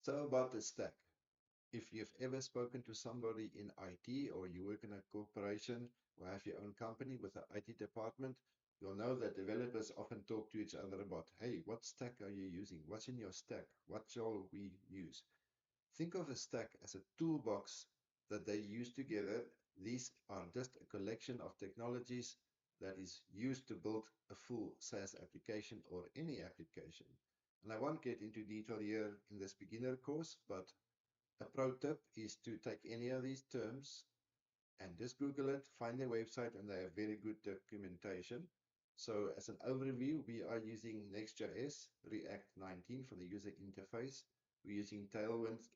So about the stack. If you've ever spoken to somebody in IT or you work in a corporation or have your own company with an IT department, you'll know that developers often talk to each other about, hey, what stack are you using? What's in your stack? What shall we use? Think of a stack as a toolbox that they use together. These are just a collection of technologies that is used to build a full SaaS application or any application. And I won't get into detail here in this beginner course, but a pro tip is to take any of these terms and just Google it, find their website, and they have very good documentation. So as an overview, we are using Next.js React 19 for the user interface. We're using Tailwind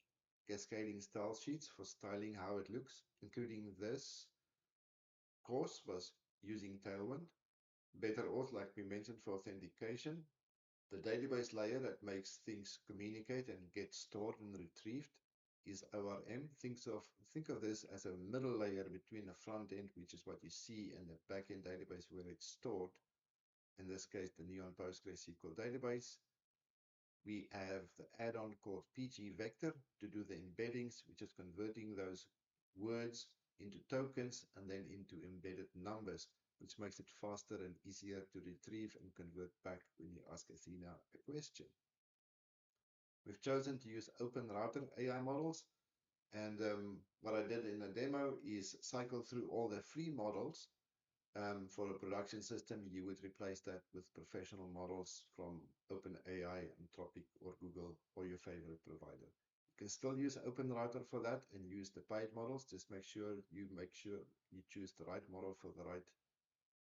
cascading style sheets for styling how it looks, including this course was using Tailwind. Better auth, like we mentioned, for authentication. The database layer that makes things communicate and get stored and retrieved is ORM. Think of this as a middle layer between the front end, which is what you see, and the backend database where it's stored. In this case, the Neon PostgreSQL database. We have the add-on called PG Vector to do the embeddings, which is converting those words into tokens and then into embedded numbers, which makes it faster and easier to retrieve and convert back when you ask Athena a question. We've chosen to use Open Router AI models. And what I did in the demo is cycle through all the free models. For a production system, you would replace that with professional models from OpenAI, Anthropic, or Google, or your favorite provider. You can still use OpenRouter for that and use the paid models. Just make sure you choose the right model for the right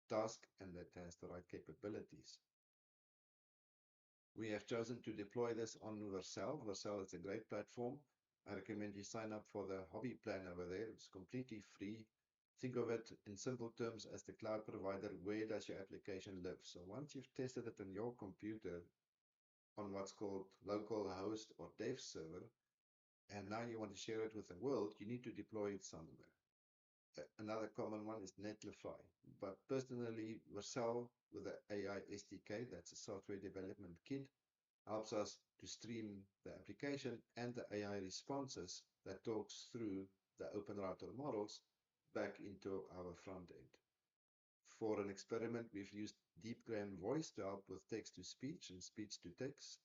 task and that has the right capabilities. We have chosen to deploy this on Vercel. Vercel is a great platform. I recommend you sign up for the hobby plan over there. It's completely free. Think of it in simple terms as the cloud provider. Where does your application live? So once you've tested it on your computer on what's called local host or dev server, and now you want to share it with the world, you need to deploy it somewhere. Another common one is Netlify. But personally, Vercel with the AI SDK, that's a software development kit, helps us to stream the application and the AI responses that talks through the OpenRouter models back into our front end. For an experiment, we've used DeepGram Voice to help with text to speech and speech to text.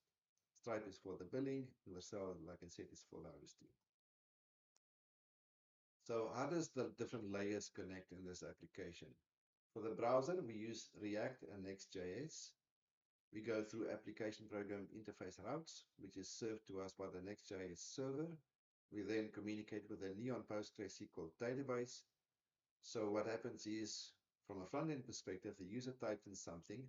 Stripe is for the billing, and Vercel, like I said, is for the hosting. So how does the different layers connect in this application? For the browser, we use React and Next.js. We go through application program interface routes, which is served to us by the Next.js server. We then communicate with the Neon PostgreSQL database. So what happens is, from a front-end perspective, the user types in something,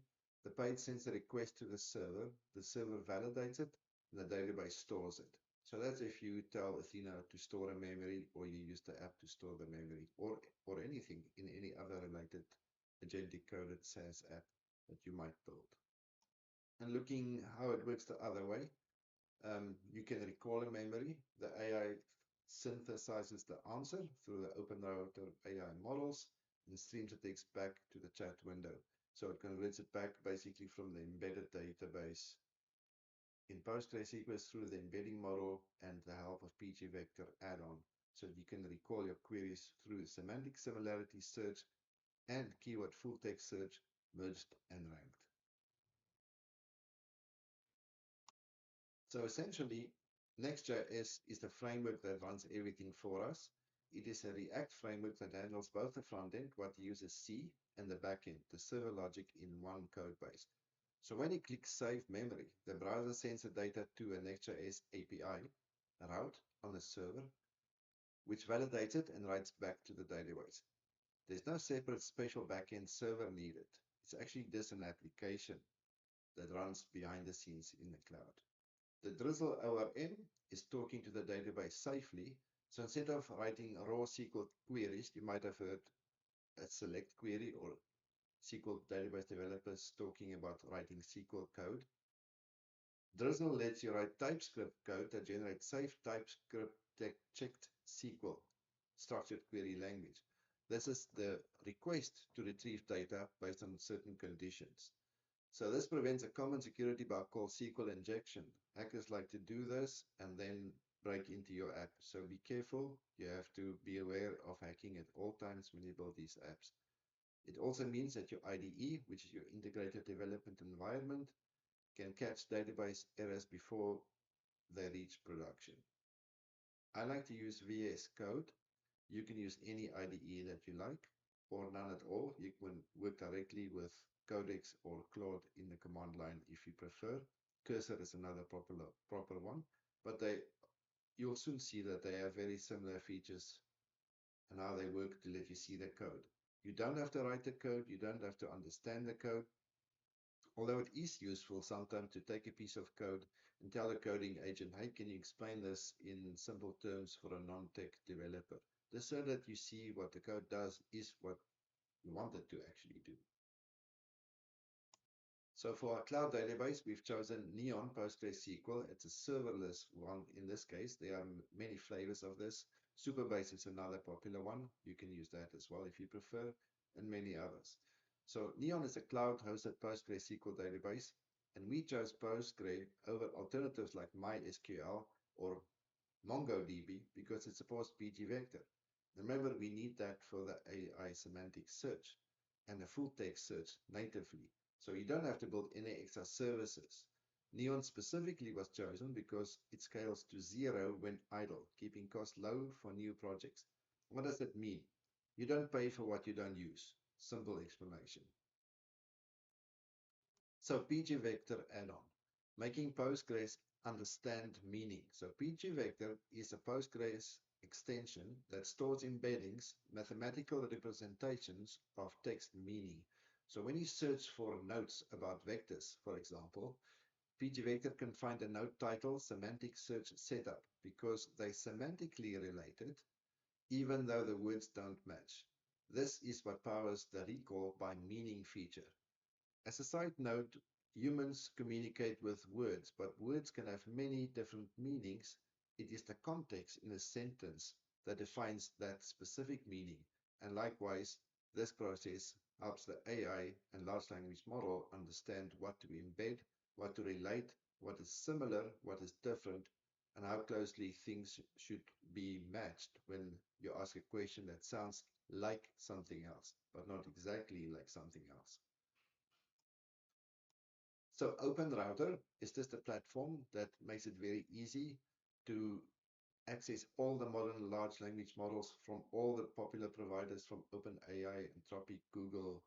the page sends a request to the server validates it, and the database stores it. So that's if you tell Athena to store a memory, or you use the app to store the memory, or anything in any other related agentic coded SaaS app that you might build. And looking how it works the other way, you can recall a memory. The AI synthesizes the answer through the OpenRouter AI models and streams the text back to the chat window. So it converts it back basically from the embedded database in PostgreSQL through the embedding model and the help of pgvector add-on. So you can recall your queries through semantic similarity search and keyword full text search, merged and ranked. So essentially, Next.js is the framework that runs everything for us. It is a React framework that handles both the front end, what users see, and the back end, the server logic in one code base. So when you click Save Memory, the browser sends the data to a Next.js API route on the server, which validates it and writes back to the database. There's no separate special backend server needed. It's actually just an application that runs behind the scenes in the cloud. The Drizzle ORM is talking to the database safely. So instead of writing raw SQL queries, you might have heard a select query or SQL database developers talking about writing SQL code. Drizzle lets you write TypeScript code that generates safe TypeScript checked SQL, structured query language. This is the request to retrieve data based on certain conditions. So this prevents a common security bug called SQL injection. Hackers like to do this and then break into your app. So be careful. You have to be aware of hacking at all times when you build these apps. It also means that your IDE, which is your integrated development environment, can catch database errors before they reach production. I like to use VS Code. You can use any IDE that you like, or none at all. You can work directly with Codex or Claude in the command line if you prefer. Cursor is another proper one, but you'll soon see that they have very similar features and how they work to let you see the code. You don't have to write the code, you don't have to understand the code, although it is useful sometimes to take a piece of code and tell the coding agent, hey, can you explain this in simple terms for a non-tech developer? Just so that you see what the code does is what you want it to actually do. So for our cloud database, we've chosen Neon PostgreSQL. It's a serverless one in this case. There are many flavors of this. Supabase is another popular one. You can use that as well if you prefer, and many others. So Neon is a cloud-hosted PostgreSQL database, and we chose Postgre over alternatives like MySQL or MongoDB because it supports pgvector. Remember, we need that for the AI semantic search and a full text search natively. So you don't have to build any extra services. Neon specifically was chosen because it scales to 0 when idle, keeping costs low for new projects. What does that mean? You don't pay for what you don't use. Simple explanation. So pgvector add-on, making Postgres understand meaning. So pgvector is a Postgres extension that stores embeddings, mathematical representations of text meaning. So when you search for notes about vectors, for example, pgvector can find a note title semantic search setup because they're semantically related, even though the words don't match. This is what powers the recall by meaning feature. As a side note, humans communicate with words, but words can have many different meanings. It is the context in a sentence that defines that specific meaning. And likewise, this process helps the AI and large language model understand what to embed, what to relate, what is similar, what is different, and how closely things should be matched when you ask a question that sounds like something else, but not exactly like something else. So OpenRouter is just a platform that makes it very easy to access all the modern large language models from all the popular providers from OpenAI, Anthropic, Google,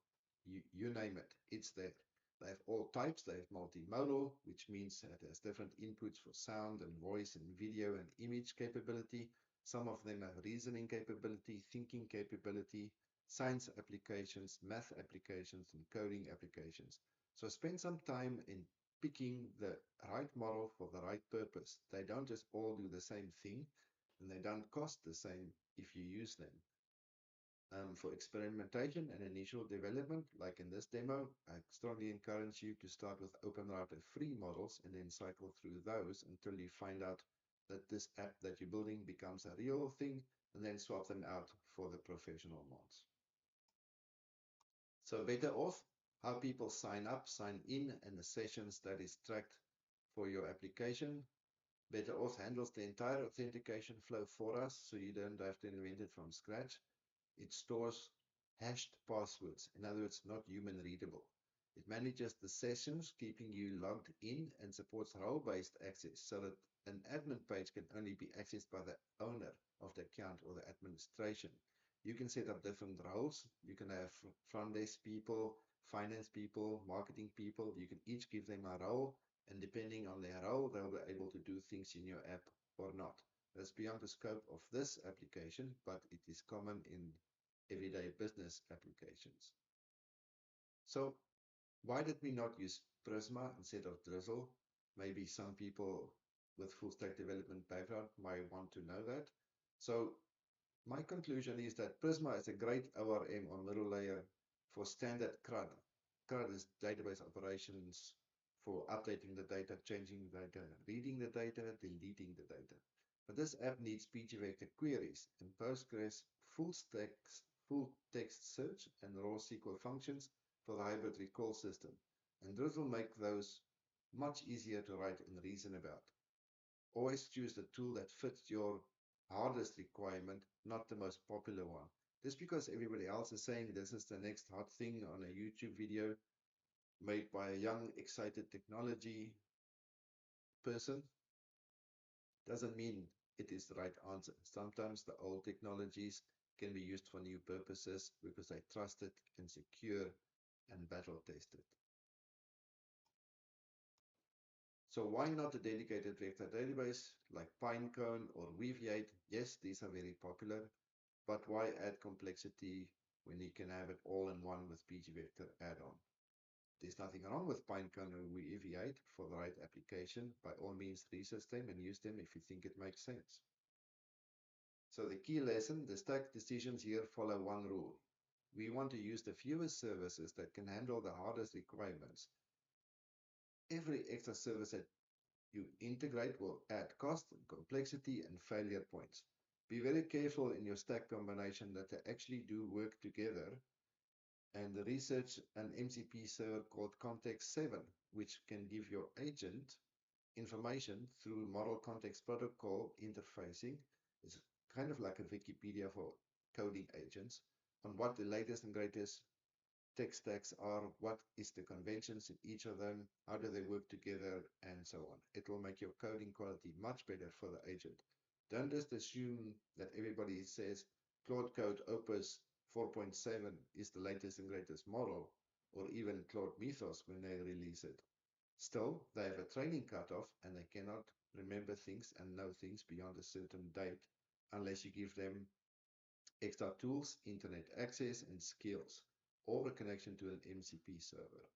you name it, it's there. They have all types. They have multimodal, which means that it has different inputs for sound and voice and video and image capability. Some of them have reasoning capability, thinking capability, science applications, math applications, and coding applications. So spend some time in picking the right model for the right purpose. They don't just all do the same thing, and they don't cost the same if you use them. For experimentation and initial development, like in this demo, I strongly encourage you to start with OpenRouter free models and then cycle through those until you find out that this app that you're building becomes a real thing, and then swap them out for the professional mods. So BetterAuth, how people sign up, sign in, and the sessions that is tracked for your application. BetterAuth handles the entire authentication flow for us, so you don't have to invent it from scratch. It stores hashed passwords, in other words, not human readable. It manages the sessions, keeping you logged in, and supports role-based access so that an admin page can only be accessed by the owner of the account or the administration. You can set up different roles. You can have front desk people, finance people, marketing people. You can each give them a role, and depending on their role, they'll be able to do things in your app or not. That's beyond the scope of this application, but it is common in everyday business applications. So why did we not use Prisma instead of Drizzle? Maybe some people with full stack development background might want to know that. So my conclusion is that Prisma is a great ORM or middle layer for standard CRUD. CRUD is database operations for updating the data, changing the data, reading the data, deleting the data. But this app needs pgvector queries and Postgres full text search and raw SQL functions for the hybrid recall system. And this will make those much easier to write and reason about. Always choose the tool that fits your hardest requirement, not the most popular one. Just because everybody else is saying this is the next hot thing on a YouTube video made by a young, excited technology person doesn't mean it is the right answer. Sometimes the old technologies can be used for new purposes because they're trusted and secure and battle tested. So why not a dedicated vector database like Pinecone or Weaviate? Yes, these are very popular, but why add complexity when you can have it all in one with pgvector add-on? There's nothing wrong with Pinecone or Weaviate for the right application. By all means, research them and use them if you think it makes sense. So the key lesson, the stack decisions here follow one rule. We want to use the fewest services that can handle the hardest requirements. Every extra service that you integrate will add cost and complexity and failure points. Be very careful in your stack combination that they actually do work together. And the research an MCP server called Context 7, which can give your agent information through Model Context Protocol interfacing. It's kind of like a Wikipedia for coding agents on what the latest and greatest tech stacks are, what is the conventions in each of them, how do they work together, and so on. It will make your coding quality much better for the agent. Don't just assume that everybody says Claude Code Opus 4.7 is the latest and greatest model, or even Claude Mythos when they release it. Still, they have a training cutoff and they cannot remember things and know things beyond a certain date unless you give them extra tools, internet access, and skills, or a connection to an MCP server.